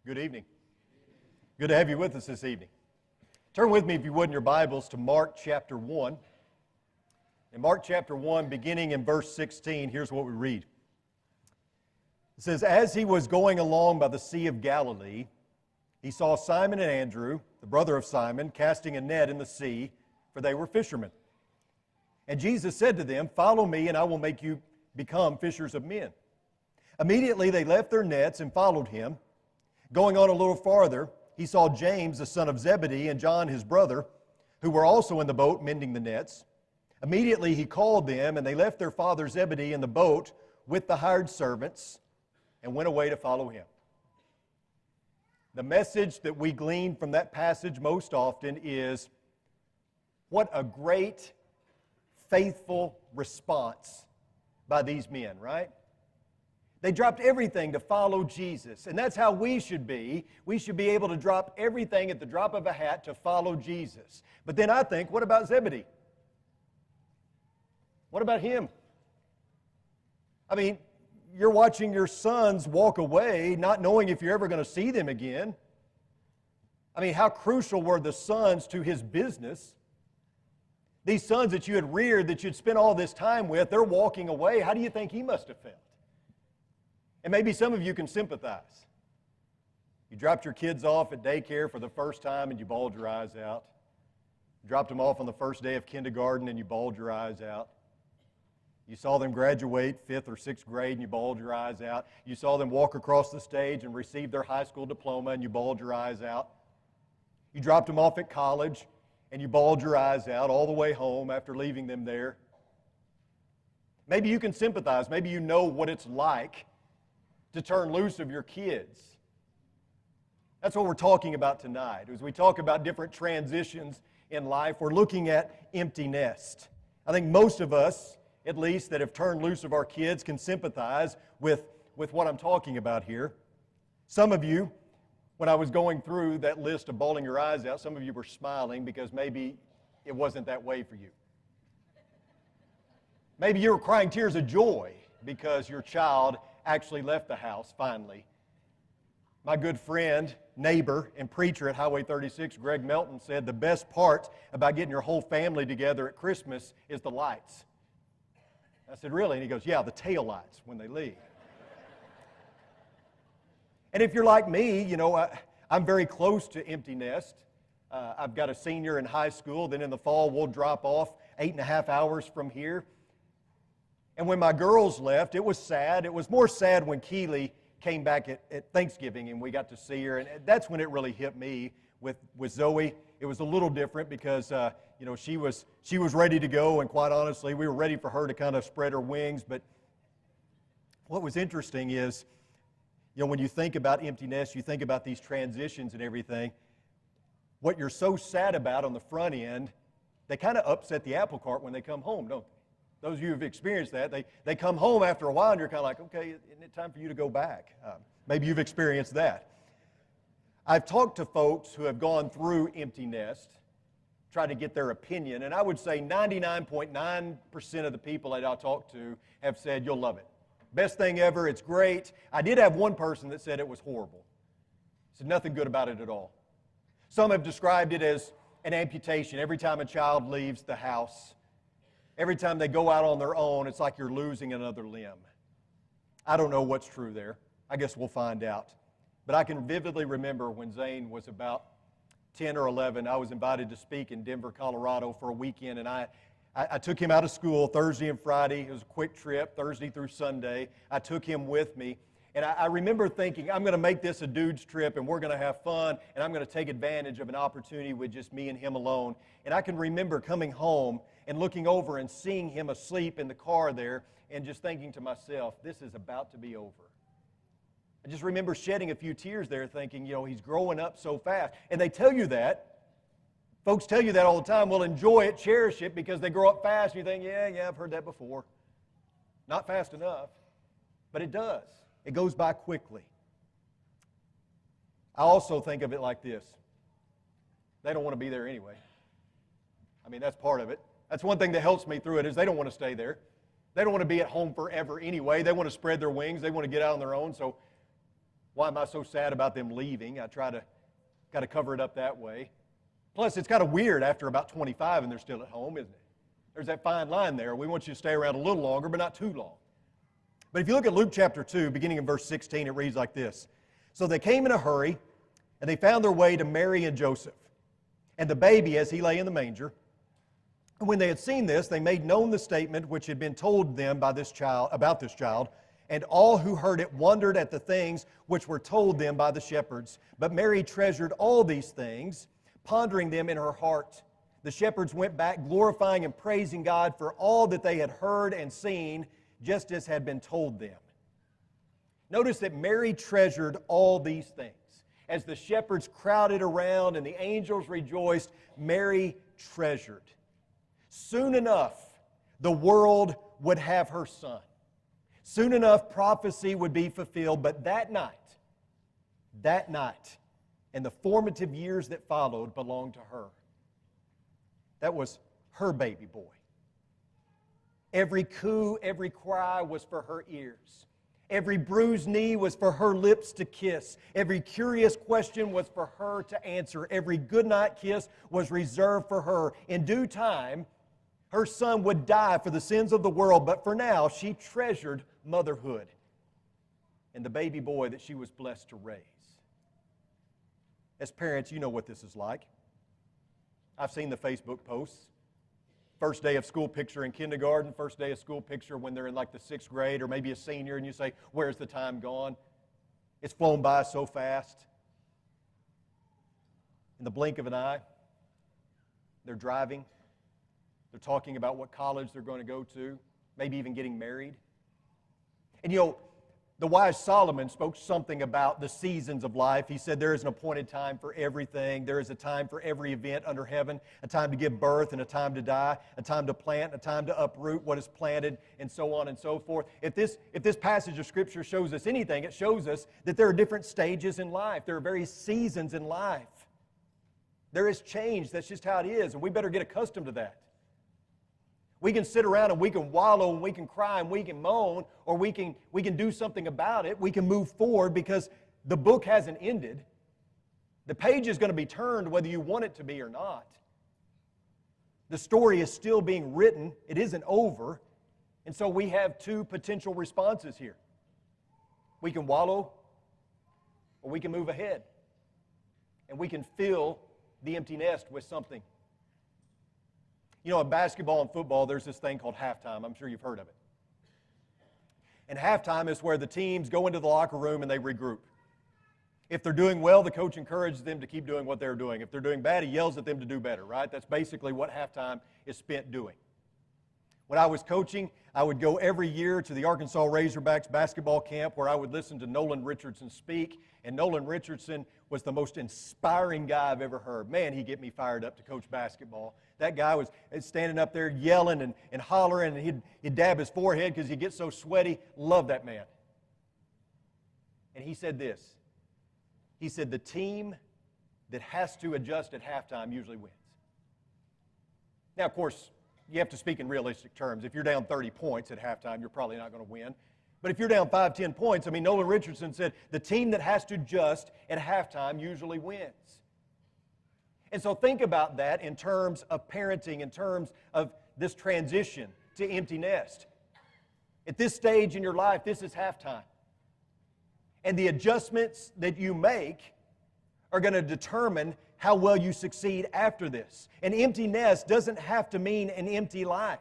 Good evening. Good to have you with us this evening. Turn with me, if you would, in your Bibles to Mark chapter 1. In Mark chapter 1, beginning in verse 16, here's what we read. It says, "As he was going along by the Sea of Galilee, he saw Simon and Andrew, the brother of Simon, casting a net in the sea, for they were fishermen. And Jesus said to them, 'Follow me, and I will make you become fishers of men.' Immediately they left their nets and followed him. Going on a little farther, he saw James, the son of Zebedee, and John, his brother, who were also in the boat mending the nets. Immediately he called them, and they left their father Zebedee in the boat with the hired servants and went away to follow him." The message that we glean from that passage most often is, what a great, faithful response by these men, right? They dropped everything to follow Jesus, and that's how we should be. We should be able to drop everything at the drop of a hat to follow Jesus. But then I think, what about Zebedee? What about him? I mean, you're watching your sons walk away, not knowing if you're ever going to see them again. I mean, how crucial were the sons to his business? These sons that you had reared, that you'd spent all this time with, they're walking away. How do you think he must have felt? And maybe some of you can sympathize. You dropped your kids off at daycare for the first time and you bawled your eyes out. You dropped them off on the first day of kindergarten and you bawled your eyes out. You saw them graduate 5th or 6th grade and you bawled your eyes out. You saw them walk across the stage and receive their high school diploma and you bawled your eyes out. You dropped them off at college and you bawled your eyes out all the way home after leaving them there. Maybe you can sympathize. Maybe you know what it's like to turn loose of your kids. That's what we're talking about tonight. As we talk about different transitions in life, we're looking at empty nest. I think most of us, at least, that have turned loose of our kids can sympathize with what I'm talking about here. Some of you, when I was going through that list of bawling your eyes out, some of you were smiling because maybe it wasn't that way for you. Maybe you were crying tears of joy because your child actually left the house finally. My good friend, neighbor, and preacher at Highway 36, Greg Melton, said the best part about getting your whole family together at Christmas is the lights. I said, "Really?" And he goes, "Yeah, the tail lights when they leave." And if you're like me, you know, I'm very close to empty nest. I've got a senior in high school. Then in the fall, we'll drop off 8.5 hours from here. And when my girls left, it was sad. It was more sad when Keely came back at Thanksgiving and we got to see her. And that's when it really hit me with Zoe. It was a little different because, she was ready to go. And quite honestly, we were ready for her to kind of spread her wings. But what was interesting is, when you think about empty nest, you think about these transitions and everything. What you're so sad about on the front end, they kind of upset the apple cart when they come home, don't they? Those of you who have experienced that, they come home after a while and you're kind of like, okay, isn't it time for you to go back? Maybe you've experienced that. I've talked to folks who have gone through empty nest, tried to get their opinion, and I would say 99.9% of the people that I talk to have said, "You'll love it. Best thing ever, it's great." I did have one person that said it was horrible. Said nothing good about it at all. Some have described it as an amputation. Every time a child leaves the house, every time they go out on their own, it's like you're losing another limb. I don't know what's true there. I guess we'll find out. But I can vividly remember when Zane was about 10 or 11, I was invited to speak in Denver, Colorado for a weekend, and I took him out of school Thursday and Friday. It was a quick trip, Thursday through Sunday. I took him with me. And I remember thinking, I'm going to make this a dude's trip and we're going to have fun and I'm going to take advantage of an opportunity with just me and him alone. And I can remember coming home and looking over and seeing him asleep in the car there and just thinking to myself, this is about to be over. I just remember shedding a few tears there thinking, he's growing up so fast. And they tell you that. Folks tell you that all the time. Well, enjoy it, cherish it because they grow up fast. And you think, yeah, I've heard that before. Not fast enough. But it does. It goes by quickly. I also think of it like this. They don't want to be there anyway. I mean, that's part of it. That's one thing that helps me through it is they don't want to stay there. They don't want to be at home forever anyway. They want to spread their wings. They want to get out on their own. So Why am I so sad about them leaving? I try to kind of cover it up that way. Plus, it's kind of weird after about 25 and they're still at home, isn't it? There's that fine line there. We want you to stay around a little longer, but not too long. But if you look at Luke chapter 2, beginning in verse 16, it reads like this. So they came in a hurry, and they found their way to Mary and Joseph, and the baby as he lay in the manger. And when they had seen this, they made known the statement which had been told them by this child, about this child, and all who heard it wondered at the things which were told them by the shepherds. But Mary treasured all these things, pondering them in her heart. The shepherds went back, glorifying and praising God for all that they had heard and seen, just as had been told them. Notice that Mary treasured all these things. As the shepherds crowded around and the angels rejoiced, Mary treasured. Soon enough, the world would have her son. Soon enough, prophecy would be fulfilled, but that night, and the formative years that followed belonged to her. That was her baby boy. Every coo, every cry was for her ears. Every bruised knee was for her lips to kiss. Every curious question was for her to answer. Every goodnight kiss was reserved for her. In due time, her son would die for the sins of the world, but for now, she treasured motherhood and the baby boy that she was blessed to raise. As parents, you know what this is like. I've seen the Facebook posts. First day of school picture in kindergarten, first day of school picture when they're in like the 6th grade or maybe a senior, and you say, where's the time gone? It's flown by so fast. In the blink of an eye, they're driving. They're talking about what college they're going to go to, maybe even getting married. And you know, the wise Solomon spoke something about the seasons of life. He said there is an appointed time for everything. There is a time for every event under heaven, a time to give birth and a time to die, a time to plant, a time to uproot what is planted, and so on and so forth. If this passage of Scripture shows us anything, it shows us that there are different stages in life. There are various seasons in life. There is change. That's just how it is, and we better get accustomed to that. We can sit around and we can wallow and we can cry and we can moan, or we can do something about it. We can move forward because the book hasn't ended. The page is going to be turned whether you want it to be or not. The story is still being written. It isn't over. And so we have two potential responses here. We can wallow or we can move ahead. And we can fill the empty nest with something. You know, in basketball and football, there's this thing called halftime. I'm sure you've heard of it. And halftime is where the teams go into the locker room and they regroup. If they're doing well, the coach encourages them to keep doing what they're doing. If they're doing bad, he yells at them to do better, right? That's basically what halftime is spent doing. When I was coaching, I would go every year to the Arkansas Razorbacks basketball camp where I would listen to Nolan Richardson speak. And Nolan Richardson was the most inspiring guy I've ever heard. Man, he'd get me fired up to coach basketball. That guy was standing up there yelling and hollering, and he'd dab his forehead because he'd get so sweaty. Love that man. And he said this. He said, the team that has to adjust at halftime usually wins. Now, of course, you have to speak in realistic terms. If you're down 30 points at halftime, you're probably not going to win. But if you're down 5, 10 points, I mean, Nolan Richardson said, the team that has to adjust at halftime usually wins. And so think about that in terms of parenting, in terms of this transition to empty nest. At this stage in your life, this is halftime. And the adjustments that you make are going to determine how well you succeed after this. An empty nest doesn't have to mean an empty life.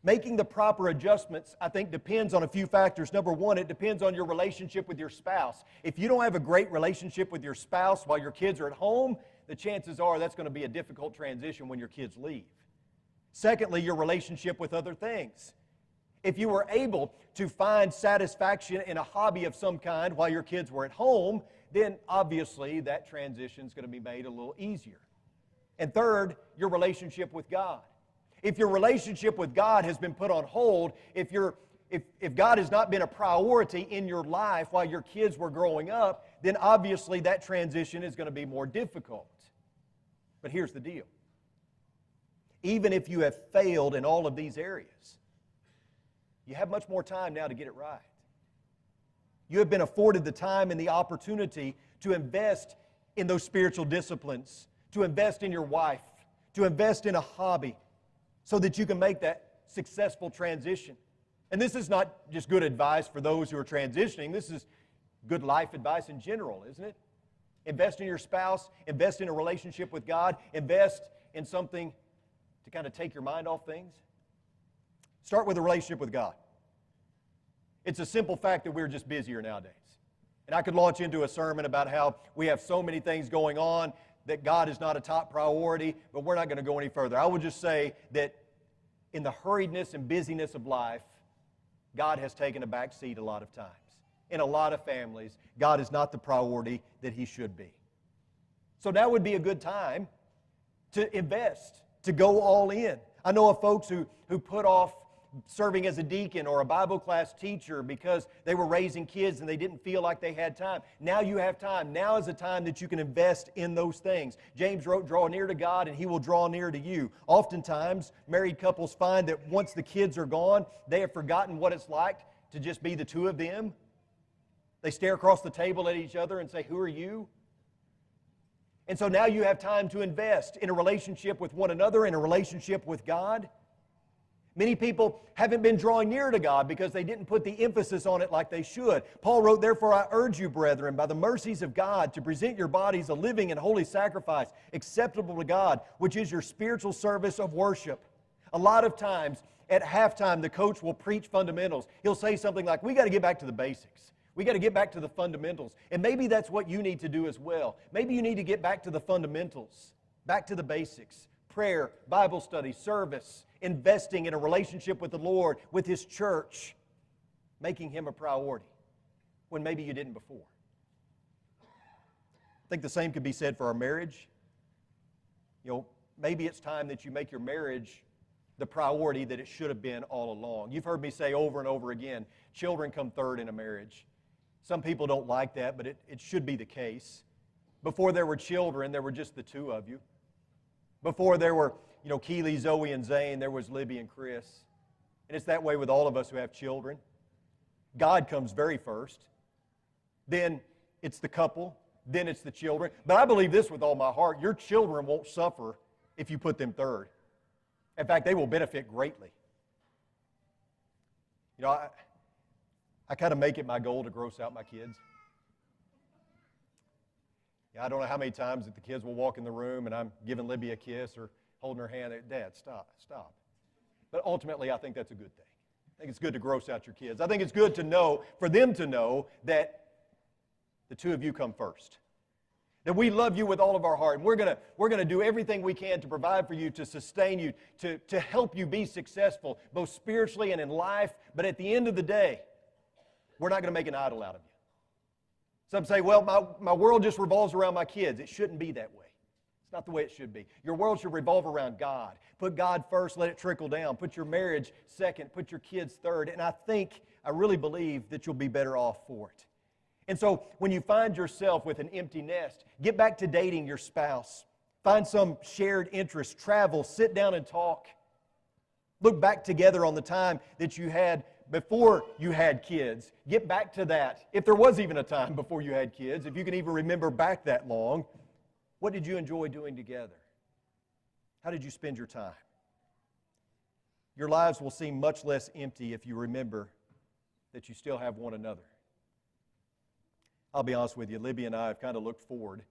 Making the proper adjustments, I think, depends on a few factors. Number one, it depends on your relationship with your spouse. If you don't have a great relationship with your spouse while your kids are at home, the chances are that's going to be a difficult transition when your kids leave. Secondly, your relationship with other things. If you were able to find satisfaction in a hobby of some kind while your kids were at home, then obviously that transition is going to be made a little easier. And third, your relationship with God. If your relationship with God has been put on hold, if God has not been a priority in your life while your kids were growing up, then obviously that transition is going to be more difficult. But here's the deal. Even if you have failed in all of these areas, you have much more time now to get it right. You have been afforded the time and the opportunity to invest in those spiritual disciplines, to invest in your wife, to invest in a hobby, so that you can make that successful transition. And this is not just good advice for those who are transitioning. This is good life advice in general, isn't it? Invest in your spouse, invest in a relationship with God, invest in something to kind of take your mind off things. Start with a relationship with God. It's a simple fact that we're just busier nowadays. And I could launch into a sermon about how we have so many things going on that God is not a top priority, but we're not going to go any further. I would just say that in the hurriedness and busyness of life, God has taken a back seat a lot of times. In a lot of families, God is not the priority that He should be. So now would be a good time to invest, to go all in. I know of folks who put off serving as a deacon or a Bible class teacher because they were raising kids and they didn't feel like they had time. Now you have time. Now is a time that you can invest in those things. James wrote, "Draw near to God and He will draw near to you." Oftentimes, married couples find that once the kids are gone, they have forgotten what it's like to just be the two of them. They stare across the table at each other and say, "Who are you?" And so now you have time to invest in a relationship with one another, in a relationship with God. Many people haven't been drawing near to God because they didn't put the emphasis on it like they should. Paul wrote, "Therefore I urge you, brethren, by the mercies of God, to present your bodies a living and holy sacrifice, acceptable to God, which is your spiritual service of worship." A lot of times, at halftime, the coach will preach fundamentals. He'll say something like, "We got to get back to the basics. We got to get back to the fundamentals." And maybe that's what you need to do as well. Maybe you need to get back to the fundamentals, back to the basics. Prayer, Bible study, service, investing in a relationship with the Lord, with His church, making Him a priority when maybe you didn't before. I think the same could be said for our marriage. You know, maybe it's time that you make your marriage the priority that it should have been all along. You've heard me say over and over again, children come third in a marriage. Some people don't like that, but it should be the case. Before there were children, there were just the two of you. Before there were, Keely, Zoe, and Zane, there was Libby and Chris. And it's that way with all of us who have children. God comes very first. Then it's the couple. Then it's the children. But I believe this with all my heart. Your children won't suffer if you put them third. In fact, they will benefit greatly. I kind of make it my goal to gross out my kids. I don't know how many times that the kids will walk in the room and I'm giving Libby a kiss or holding her hand. "Dad, stop. But ultimately, I think that's a good thing. I think it's good to gross out your kids. I think it's good to know, for them to know that the two of you come first. That we love you with all of our heart. And we're going to do everything we can to provide for you, to sustain you, to help you be successful, both spiritually and in life. But at the end of the day, we're not going to make an idol out of you." Some say, "Well, my world just revolves around my kids." It shouldn't be that way. It's not the way it should be. Your world should revolve around God. Put God first, let it trickle down. Put your marriage second, put your kids third. And I really believe that you'll be better off for it. And so when you find yourself with an empty nest, get back to dating your spouse. Find some shared interest. Travel. Sit down and talk. Look back together on the time that you had before you had kids. Get back to that. If there was even a time before you had kids, if you can even remember back that long, what did you enjoy doing together? How did you spend your time? Your lives will seem much less empty if you remember that you still have one another. I'll be honest with you, Libby and I have kind of looked forward.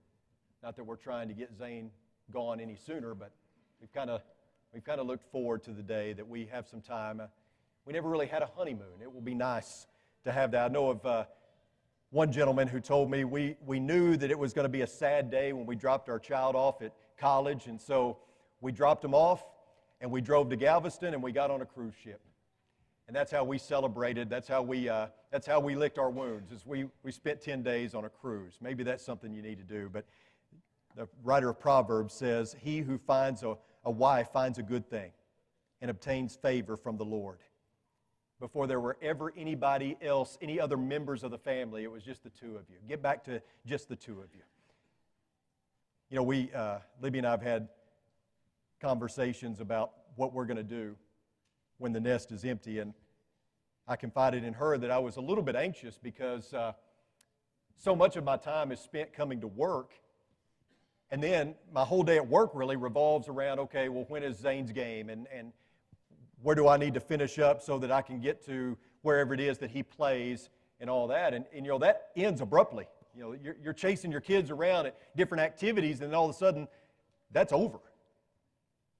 Not that we're trying to get Zane gone any sooner, but we've kind of looked forward to the day that we have some time. We never really had a honeymoon. It will be nice to have that. I know of one gentleman who told me we knew that it was going to be a sad day when we dropped our child off at college, and so we dropped him off, and we drove to Galveston, and we got on a cruise ship. And that's how we celebrated. That's how we licked our wounds, is we spent 10 days on a cruise. Maybe that's something you need to do. But the writer of Proverbs says, "He who finds a wife finds a good thing and obtains favor from the Lord." Before there were ever anybody else, any other members of the family, it was just the two of you. Get back to just the two of you. Libby and I have had conversations about what we're going to do when the nest is empty, and I confided in her that I was a little bit anxious because so much of my time is spent coming to work. And then my whole day at work really revolves around, okay, well, when is Zane's game? And where do I need to finish up so that I can get to wherever it is that he plays and all that? And that ends abruptly. You're chasing your kids around at different activities, and then all of a sudden, that's over.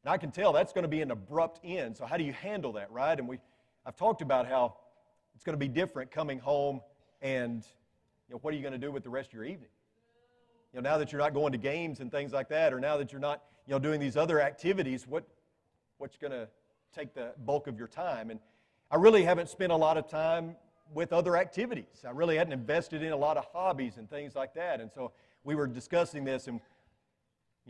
And I can tell that's going to be an abrupt end. So how do you handle that, right? And I've talked about how it's going to be different coming home, and what are you going to do with the rest of your evening? Now that you're not going to games and things like that, or now that you're not doing these other activities, what's going to take the bulk of your time? And I really haven't spent a lot of time with other activities. I really hadn't invested in a lot of hobbies and things like that. And so we were discussing this, and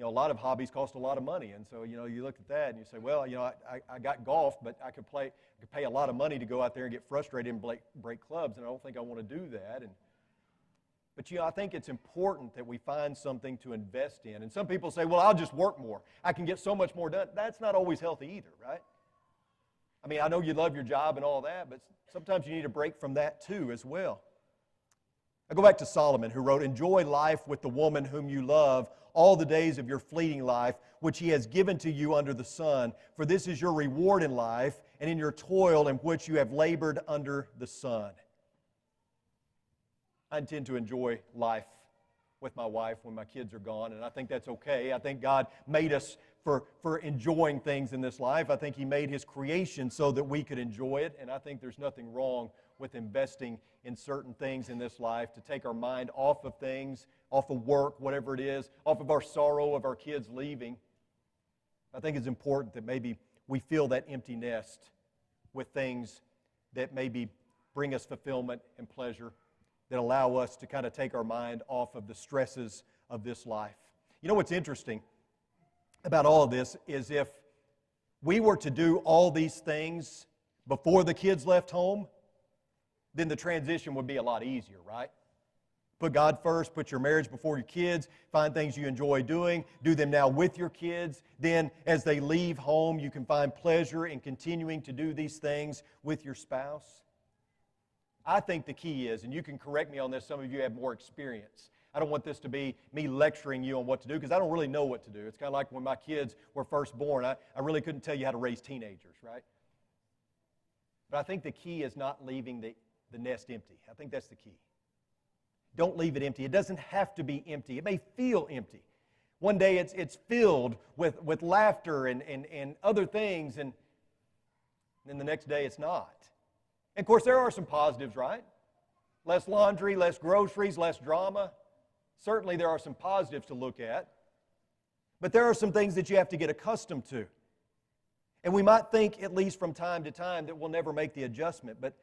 a lot of hobbies cost a lot of money. And so you look at that and you say, well, I got golf, but I could pay a lot of money to go out there and get frustrated and break clubs, and I don't think I want to do that. But I think it's important that we find something to invest in. And some people say, well, I'll just work more. I can get so much more done. That's not always healthy either, right? I mean, I know you love your job and all that, but sometimes you need a break from that too as well. I go back to Solomon, who wrote, "Enjoy life with the woman whom you love all the days of your fleeting life, which he has given to you under the sun. For this is your reward in life and in your toil in which you have labored under the sun." I intend to enjoy life with my wife when my kids are gone, and I think that's okay. I think God made us for enjoying things in this life. I think He made His creation so that we could enjoy it, and I think there's nothing wrong with investing in certain things in this life to take our mind off of things, off of work, whatever it is, off of our sorrow of our kids leaving. I think it's important that maybe we fill that empty nest with things that maybe bring us fulfillment and pleasure, that allow us to kind of take our mind off of the stresses of this life. What's interesting about all of this is if we were to do all these things before the kids left home, then the transition would be a lot easier, right? Put God first, put your marriage before your kids, find things you enjoy doing, do them now with your kids. Then as they leave home, you can find pleasure in continuing to do these things with your spouse. I think the key is, and you can correct me on this, some of you have more experience. I don't want this to be me lecturing you on what to do, because I don't really know what to do. It's kind of like when my kids were first born. I really couldn't tell you how to raise teenagers, right? But I think the key is not leaving the nest empty. I think that's the key. Don't leave it empty. It doesn't have to be empty. It may feel empty. One day it's filled with laughter and other things, and then the next day it's not. And of course, there are some positives, right? Less laundry, less groceries, less drama. Certainly there are some positives to look at. But there are some things that you have to get accustomed to. And we might think, at least from time to time, that we'll never make the adjustment. But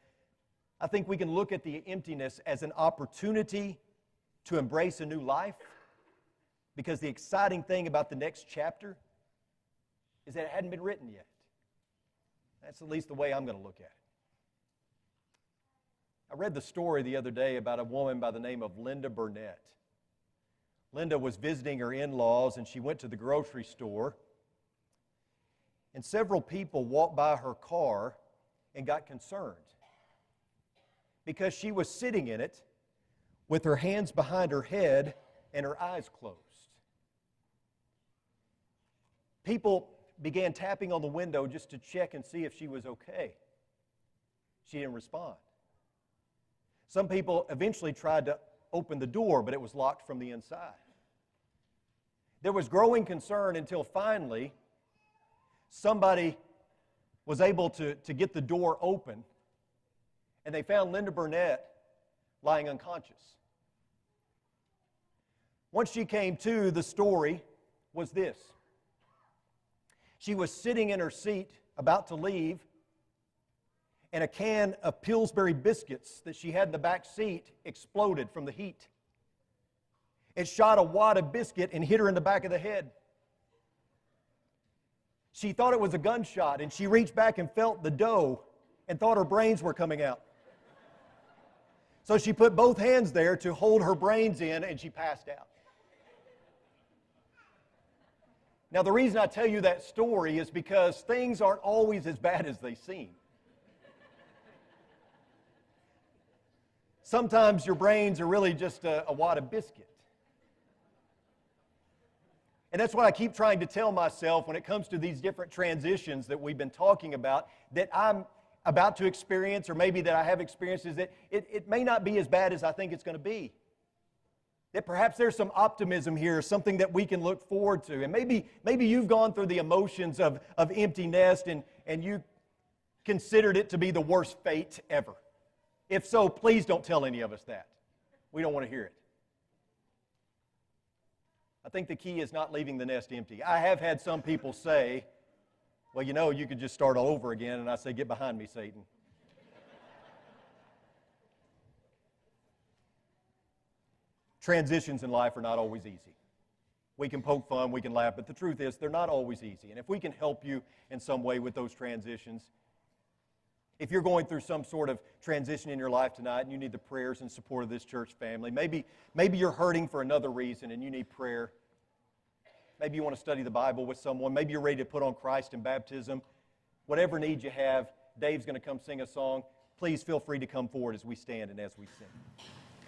I think we can look at the emptiness as an opportunity to embrace a new life. Because the exciting thing about the next chapter is that it hadn't been written yet. That's at least the way I'm going to look at it. I read the story the other day about a woman by the name of Linda Burnett. Linda was visiting her in-laws, and she went to the grocery store, and several people walked by her car and got concerned because she was sitting in it with her hands behind her head and her eyes closed. People began tapping on the window just to check and see if she was okay. She didn't respond. Some people eventually tried to open the door, but it was locked from the inside. There was growing concern until finally somebody was able to get the door open, and they found Linda Burnett lying unconscious. Once she came to, the story was this. She was sitting in her seat about to leave, and a can of Pillsbury biscuits that she had in the back seat exploded from the heat. It shot a wad of biscuit and hit her in the back of the head. She thought it was a gunshot, and she reached back and felt the dough and thought her brains were coming out. So she put both hands there to hold her brains in, and she passed out. Now, the reason I tell you that story is because things aren't always as bad as they seem. sometimes your brains are really just a wad of biscuit. And that's what I keep trying to tell myself when it comes to these different transitions that we've been talking about, that I'm about to experience, or maybe that I have experienced, is that it may not be as bad as I think it's going to be. That perhaps there's some optimism here, something that we can look forward to. And maybe you've gone through the emotions of empty nest and you considered it to be the worst fate ever. If so, please don't tell any of us that. We don't want to hear it. I think the key is not leaving the nest empty. I have had some people say, well, you know, you could just start all over again. And I say, get behind me, Satan. Transitions in life are not always easy. We can poke fun, we can laugh, but the truth is they're not always easy. And if we can help you in some way with those transitions, if you're going through some sort of transition in your life tonight and you need the prayers and support of this church family, maybe you're hurting for another reason and you need prayer. Maybe you want to study the Bible with someone. Maybe you're ready to put on Christ in baptism. Whatever need you have, Dave's going to come sing a song. Please feel free to come forward as we stand and as we sing.